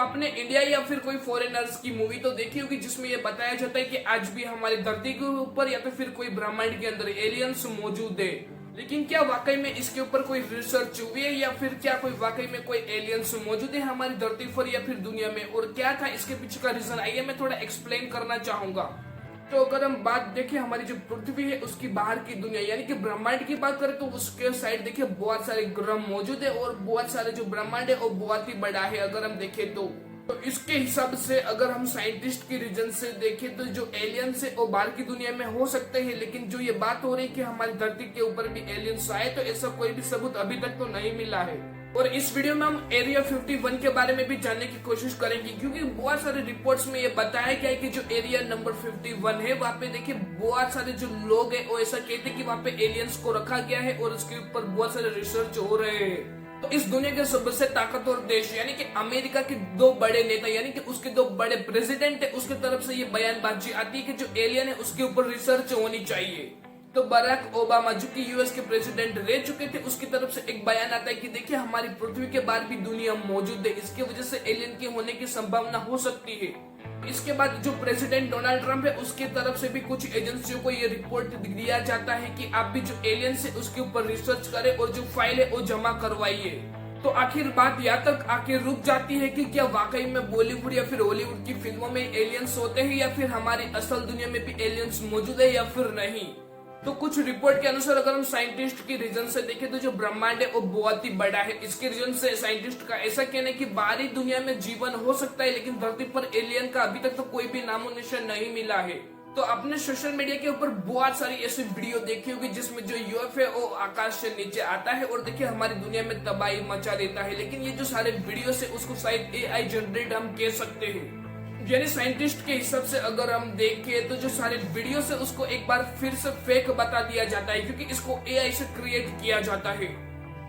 आपने इंडिया या फिर कोई फॉरेनर्स की मूवी तो देखी होगी जिसमें ये बताया जाता है कि आज भी हमारी धरती के ऊपर या तो फिर कोई ब्रह्मांड के अंदर एलियंस मौजूद है। लेकिन क्या वाकई में इसके ऊपर कोई रिसर्च हुई है या फिर क्या कोई वाकई में कोई एलियंस मौजूद है हमारी धरती पर या फिर दुनिया में, और क्या था इसके पीछे का रीजन, आइए मैं थोड़ा एक्सप्लेन करना चाहूंगा। तो अगर हम बात देखें हमारी जो पृथ्वी है उसकी बाहर की दुनिया यानी कि ब्रह्मांड की बात करें तो उसके साइड देखिए बहुत सारे ग्रह मौजूद है और बहुत सारे जो ब्रह्मांड है वो बहुत ही बड़ा है। अगर हम देखें तो इसके हिसाब से अगर हम साइंटिस्ट की रीजन से देखें तो जो एलियंस है वो बाहर की दुनिया में हो सकते हैं, लेकिन जो ये बात हो रही है कि हमारी धरती के ऊपर भी एलियंस आए तो ऐसा कोई भी सबूत अभी तक तो नहीं मिला है। और इस वीडियो में हम एरिया 51 के बारे में भी जानने की कोशिश करेंगे, क्योंकि बहुत सारे रिपोर्ट्स में ये बताया गया है कि जो एरिया नंबर 51 है वहाँ पे देखिए बहुत सारे जो लोग हैं वो ऐसा कहते हैं कि वहाँ पे एलियंस को रखा गया है और उसके ऊपर बहुत सारे रिसर्च हो रहे हैं। तो इस दुनिया के सबसे ताकतवर देश यानी कि अमेरिका के दो बड़े नेता यानी कि उसके दो बड़े प्रेसिडेंट है, उसके तरफ से ये बयानबाजी आती है कि जो एलियन है उसके ऊपर रिसर्च होनी चाहिए। तो बराक ओबामा जो कि यूएस के प्रेसिडेंट रह चुके थे उसकी तरफ से एक बयान आता है कि देखिए हमारी पृथ्वी के बाहर भी दुनिया मौजूद है, इसकी वजह से एलियन के होने की संभावना हो सकती है। इसके बाद जो प्रेसिडेंट डोनाल्ड ट्रंप है उसकी तरफ से भी कुछ एजेंसियों को ये रिपोर्ट दिया जाता है कि आप भी जो एलियंस है उसके ऊपर रिसर्च करें और जो फाइल है वो जमा करवाइए। तो आखिर बात यहाँ तक आखिर रुक जाती है कि क्या वाकई में बॉलीवुड या फिर हॉलीवुड की फिल्मों में एलियंस होते हैं या फिर हमारी असल दुनिया में भी एलियंस मौजूद है या फिर नहीं। तो कुछ रिपोर्ट के अनुसार अगर हम साइंटिस्ट की रीजन से देखें तो जो ब्रह्मांड है वो बहुत ही बड़ा है। इसके रीजन से साइंटिस्ट का ऐसा कहना है कि बाहरी दुनिया में जीवन हो सकता है, लेकिन धरती पर एलियन का अभी तक तो कोई भी नामो निशान नहीं मिला है। तो आपने सोशल मीडिया के ऊपर बहुत सारी ऐसी वीडियो देखी होगी जिसमें जो यूएफओ है वो आकाश से नीचे आता है और देखिए हमारी दुनिया में तबाही मचा देता है, लेकिन ये जो सारे वीडियो है उसको शायद एआई जनरेट हम कह सकते हैं। यानी साइंटिस्ट के हिसाब से अगर हम देखें तो जो सारे वीडियो है उसको एक बार फिर से फेक बता दिया जाता है, क्योंकि इसको एआई से क्रिएट किया जाता है।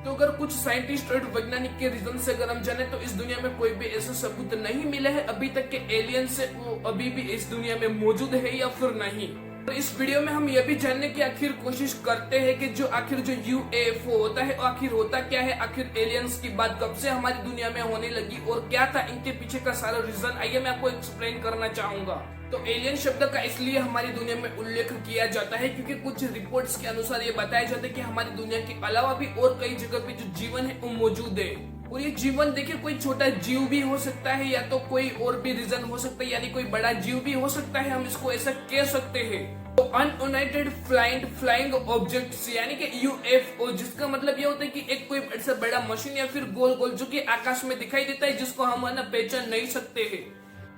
तो अगर कुछ साइंटिस्ट और वैज्ञानिक के रीजन से अगर हम जाने तो इस दुनिया में कोई भी ऐसा सबूत नहीं मिला है अभी तक के एलियन से वो अभी भी इस दुनिया में मौजूद है या फिर नहीं। तो इस वीडियो में हम ये भी जानने की आखिर कोशिश करते हैं कि जो आखिर जो यूएफओ होता है आखिर होता क्या है, आखिर एलियंस की बात कब से हमारी दुनिया में होने लगी और क्या था इनके पीछे का सारा रीजन, आइए मैं आपको एक्सप्लेन करना चाहूंगा। तो एलियन शब्द का इसलिए हमारी दुनिया में उल्लेख किया जाता है क्योंकि कुछ रिपोर्ट्स के अनुसार ये बताया जाता है कि हमारी दुनिया के अलावा भी और कई जगह पे जो जीवन है वो मौजूद है। और ये जीवन देखिए कोई छोटा जीव भी हो सकता है या तो कोई और भी रीजन हो सकता है, यानी कोई बड़ा जीव भी हो सकता है, हम इसको ऐसा कह सकते हैं। तो अनयूनाइटेड फ्लाइंग ऑब्जेक्ट्स यानी कि यूएफओ, जिसका मतलब ये होता है कि एक कोई ऐसा बड़ा मशीन या फिर गोल गोल जो कि आकाश में दिखाई देता है जिसको हम ना पहचान नहीं सकते हैं।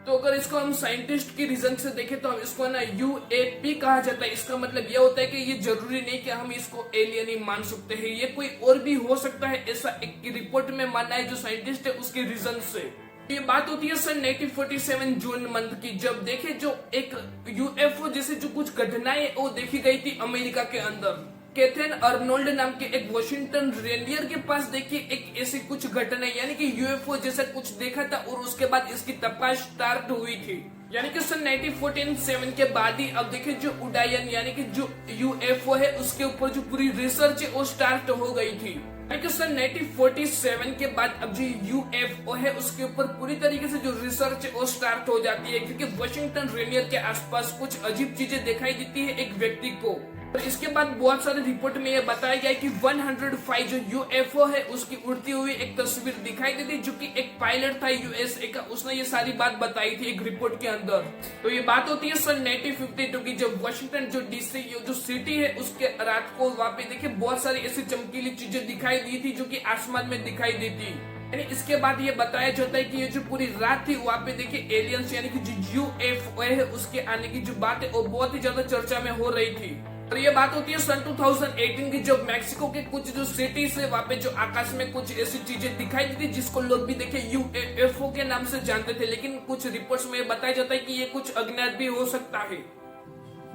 तो अगर इसको हम साइंटिस्ट की रीजन से देखें तो हम इसको ना यूएपी कहा जाता है। इसका मतलब यह होता है कि ये जरूरी नहीं कि हम इसको एलियन ही मान सकते हैं, ये कोई और भी हो सकता है, ऐसा एक रिपोर्ट में मानना है जो साइंटिस्ट है उसके रीजन से। ये बात होती है सन 1947 जून मंथ की, जब देखे जो एक यूएफओ जैसे जो कुछ घटनाएं वो देखी गई थी अमेरिका के अंदर। कैथरीन अर्नोल्ड नाम के एक वॉशिंगटन रेंडियर के पास देखिए एक ऐसी कुछ घटना यानी कि यूएफओ जैसा कुछ देखा था और उसके बाद इसकी तपाश स्टार्ट हुई थी। यानी कि सन 1947 के बाद ही अब देखिए जो उड्डयन यानी कि जो यूएफओ है उसके ऊपर जो पूरी रिसर्च है वो स्टार्ट हो गई थी। यानी सन 1947 के बाद अब जो यूएफओ है उसके ऊपर पूरी तरीके से जो रिसर्च है वो स्टार्ट हो जाती है, क्योंकि वॉशिंगटन रेंडियर के आसपास कुछ अजीब चीजें दिखाई देती है एक व्यक्ति को। और इसके बाद बहुत सारे रिपोर्ट में यह बताया गया कि 105 जो यूएफओ है उसकी उड़ती हुई एक तस्वीर दिखाई दी थी, जो कि एक पायलट था यूएसए का, उसने ये सारी बात बताई थी एक रिपोर्ट के अंदर। तो ये बात होती है सन 1952 की, जब वॉशिंगटन जो डीसी जो सिटी है उसके रात को वहाँ पे देखिए बहुत सारी ऐसी चमकीली चीजें दिखाई दी थी जो कि आसमान में दिखाई दी थी। यानी इसके बाद ये बताया जाता है कि ये जो पूरी रात थी वहाँ पे देखिए एलियंस यानी कि जो यूएफओ है उसके आने की जो बात है वो बहुत ही ज्यादा चर्चा में हो रही थी। और ये बात होती है सन 2018 की, जब मैक्सिको के कुछ जो सिटीज है वहाँ पे जो आकाश में कुछ ऐसी चीजें दिखाई दी थी जिसको लोग भी देखे यूएफओ के नाम से जानते थे, लेकिन कुछ रिपोर्ट्स में बताया जाता है कि ये कुछ अज्ञात भी हो सकता है।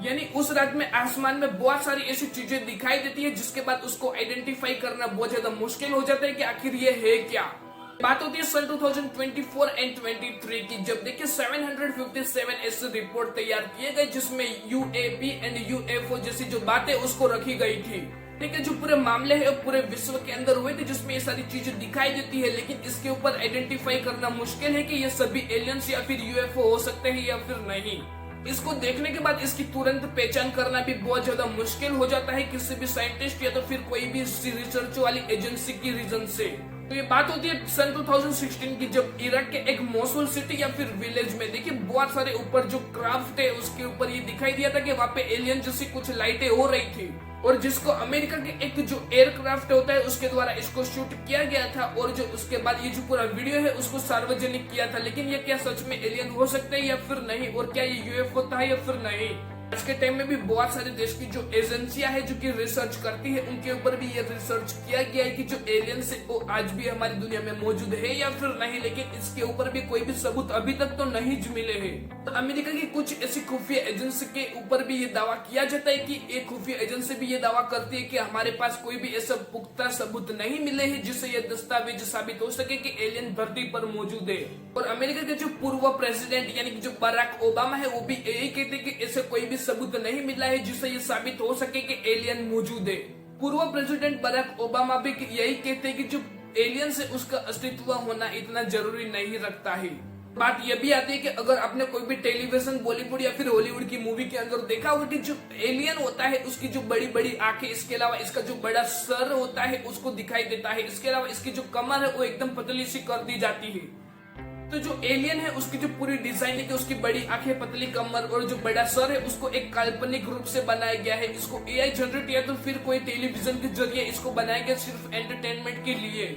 यानी उस रात में आसमान में बहुत सारी ऐसी चीजें दिखाई देती है जिसके बाद उसको आइडेंटिफाई करना बहुत ज्यादा मुश्किल हो जाता है कि आखिर ये है क्या। बात होती है सन 2024 एंड 23 की, जब देखिए 757 ऐसे रिपोर्ट तैयार किए गए जिसमें यूएपी एंड यूएफओ जैसी जो बातें उसको रखी गई थी। ठीक है, जो पूरे मामले है पूरे विश्व के अंदर हुए थे जिसमें ये सारी चीजें दिखाई देती है, लेकिन इसके ऊपर आइडेंटिफाई करना मुश्किल है कि ये सभी एलियंस या फिर यूएफओ हो सकते हैं या फिर नहीं। इसको देखने के बाद इसकी तुरंत पहचान करना भी बहुत ज्यादा मुश्किल हो जाता है किसी भी साइंटिस्ट या तो फिर कोई भी रिसर्च वाली एजेंसी की रीजन से। तो ये बात होती है सन 2016 की, जब इराक के एक मोसुल सिटी या फिर विलेज में देखिए बहुत सारे ऊपर जो क्राफ्ट है उसके ऊपर ये दिखाई दिया था कि वहाँ पे एलियन जैसी कुछ लाइटें हो रही थी, और जिसको अमेरिका के एक जो एयरक्राफ्ट होता है उसके द्वारा इसको शूट किया गया था, और जो उसके बाद ये जो पूरा वीडियो है उसको सार्वजनिक किया था। लेकिन ये क्या सच में एलियन हो सकते हैं या फिर नहीं, और क्या ये यूएफओ था या फिर नहीं। आज के टाइम में भी बहुत सारे देश की जो एजेंसियां है जो कि रिसर्च करती है उनके ऊपर भी ये रिसर्च किया गया है कि जो एलियंस है वो आज भी हमारी दुनिया में मौजूद है या फिर नहीं, लेकिन इसके ऊपर भी कोई भी सबूत अभी तक तो नहीं मिले हैं। तो अमेरिका की कुछ ऐसी खुफिया एजेंसी के ऊपर भी ये दावा किया जाता है कि एक खुफिया एजेंसी भी ये दावा करती है कि हमारे पास कोई भी ऐसा पुख्ता सबूत नहीं मिले हैं जिससे ये दस्तावेज साबित हो सके कि एलियन धरती पर मौजूद है। और अमेरिका के जो पूर्व प्रेसिडेंट यानी कि जो बराक ओबामा है वो भी यही कहते हैं कि ऐसे कोई भी सबूत नहीं मिला है जिससे ये साबित हो सके कि एलियन मौजूद है। पूर्व प्रेसिडेंट बराक ओबामा भी यही कहते हैं कि जो एलियन है उसका अस्तित्व होना इतना जरूरी नहीं रखता है। बात यह भी आती है कि अगर आपने कोई भी टेलीविजन बॉलीवुड या फिर हॉलीवुड की मूवी के अंदर देखा होगा कि जो एलियन होता है उसकी जो बड़ी बड़ी आंखें, इसके अलावा इसका जो बड़ा सर होता है उसको दिखाई देता है, इसके अलावा इसकी जो कमर है वो एकदम पतली सी कर दी जाती है। तो जो एलियन है उसकी जो पूरी डिजाइन है कि उसकी बड़ी आंखें, पतली कमर और जो बड़ा सर है उसको एक काल्पनिक रूप से बनाया गया है। इसको एआई जनरेट या तो फिर कोई टेलीविजन के जरिए इसको बनाया गया सिर्फ एंटरटेनमेंट के लिए,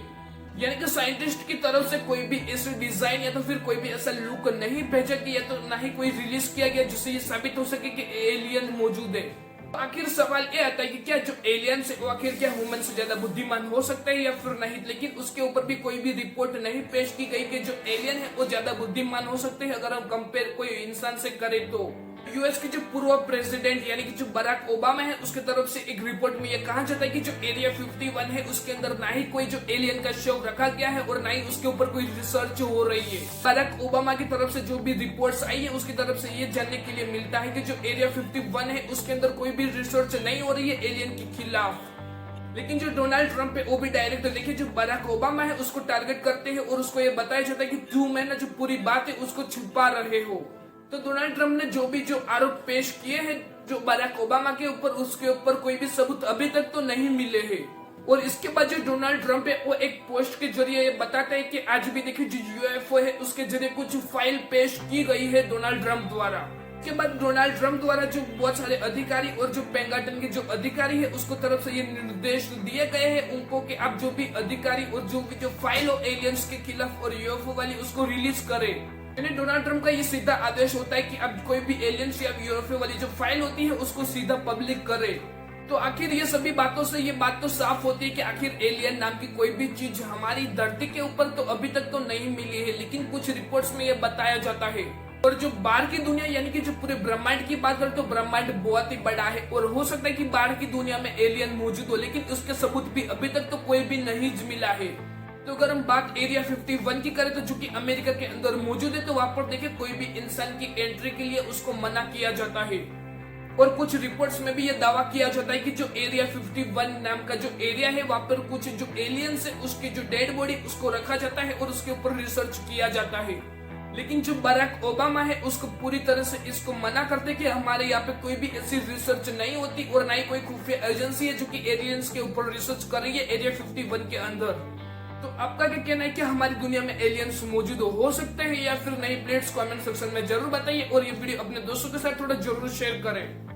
यानी कि साइंटिस्ट की तरफ से कोई भी ऐसी डिजाइन या तो फिर कोई भी ऐसा लुक नहीं भेजा गया, तो ना ही कोई रिलीज किया गया जिससे ये साबित हो सके कि एलियन मौजूद है। आखिर सवाल ये आता है कि क्या जो एलियंस है वो आखिर क्या ह्यूमन से ज्यादा बुद्धिमान हो सकते हैं या फिर नहीं, लेकिन उसके ऊपर भी कोई भी रिपोर्ट नहीं पेश की गई कि जो एलियन है वो ज्यादा बुद्धिमान हो सकते हैं अगर हम कंपेयर कोई इंसान से करें तो। यूएस के जो पूर्व प्रेसिडेंट यानी कि जो बराक ओबामा है उसके तरफ से एक रिपोर्ट में ये कहा जाता है कि जो एरिया 51 है उसके अंदर ना ही कोई जो एलियन का शव रखा गया है और ना ही उसके ऊपर कोई रिसर्च हो रही है। बराक ओबामा की तरफ से जो भी रिपोर्ट्स आई है उसकी तरफ से ये जानने के लिए मिलता है कि जो एरिया 51 है उसके अंदर कोई भी रिसर्च नहीं हो रही है एलियन के खिलाफ। लेकिन जो डोनाल्ड ट्रंप है वो भी डायरेक्ट देखिए जो बराक ओबामा है उसको टारगेट करते हैं और उसको ये बताया जाता है कि तुम है ना जो पूरी बात है उसको छुपा रहे हो। तो डोनाल्ड ट्रंप ने जो आरोप पेश किए हैं जो बराक ओबामा के ऊपर, उसके ऊपर कोई भी सबूत अभी तक तो नहीं मिले हैं। और इसके बाद जो डोनाल्ड ट्रंप है वो एक पोस्ट के जरिए ये बताते हैं कि आज भी देखिए जो यूएफओ है उसके जरिए कुछ फाइल पेश की गई है डोनाल्ड ट्रंप द्वारा। इसके बाद डोनाल्ड ट्रंप द्वारा जो बहुत सारे अधिकारी और जो पेंटागन के जो अधिकारी है उसको तरफ से ये निर्देश दिए गए हैं उनको कि आप जो भी अधिकारी और जो भी जो फाइल हो एलियंस के खिलाफ और यूएफओ वाली उसको रिलीज करें। डोनाल्ड ट्रंप का ये सीधा आदेश होता है कि अब कोई भी एलियंस या यूएफओ वाली जो फाइल होती है उसको सीधा पब्लिक करे। तो आखिर ये सभी बातों से ये बात तो साफ होती है कि आखिर एलियन नाम की कोई भी चीज हमारी धरती के ऊपर तो अभी तक तो नहीं मिली है, लेकिन कुछ रिपोर्ट्स में ये बताया जाता है। और जो बाहर की दुनिया यानी कि जो पूरे ब्रह्मांड की बात करें तो ब्रह्मांड बहुत ही बड़ा है और हो सकता है कि बाहर की दुनिया में एलियन मौजूद हो, लेकिन उसके सबूत भी अभी तक तो कोई भी नहीं मिला है। तो अगर हम बात एरिया 51 की करें तो जो कि अमेरिका के अंदर मौजूद है तो वहां पर देखिए कोई भी इंसान की एंट्री के लिए उसको मना किया जाता है। और कुछ रिपोर्ट्स में भी ये दावा किया जाता है कि जो एरिया 51 नाम का जो एरिया है वहां पर कुछ जो एलियंस है उसकी जो डेड बॉडी उसको रखा जाता है और उसके ऊपर रिसर्च किया जाता है। लेकिन जो बराक ओबामा है उसको पूरी तरह से इसको मना करते कि हमारे यहाँ पे कोई भी ऐसी रिसर्च नहीं होती और ना ही कोई खुफिया एजेंसी है जो कि एलियंस के ऊपर रिसर्च कर रही है एरिया 51 के अंदर। तो आपका क्या कहना है कि हमारी दुनिया में एलियंस मौजूद हो सकते हैं या फिर नहीं? प्लीज कमेंट सेक्शन में जरूर बताइए और ये वीडियो अपने दोस्तों के साथ थोड़ा जरूर शेयर करें।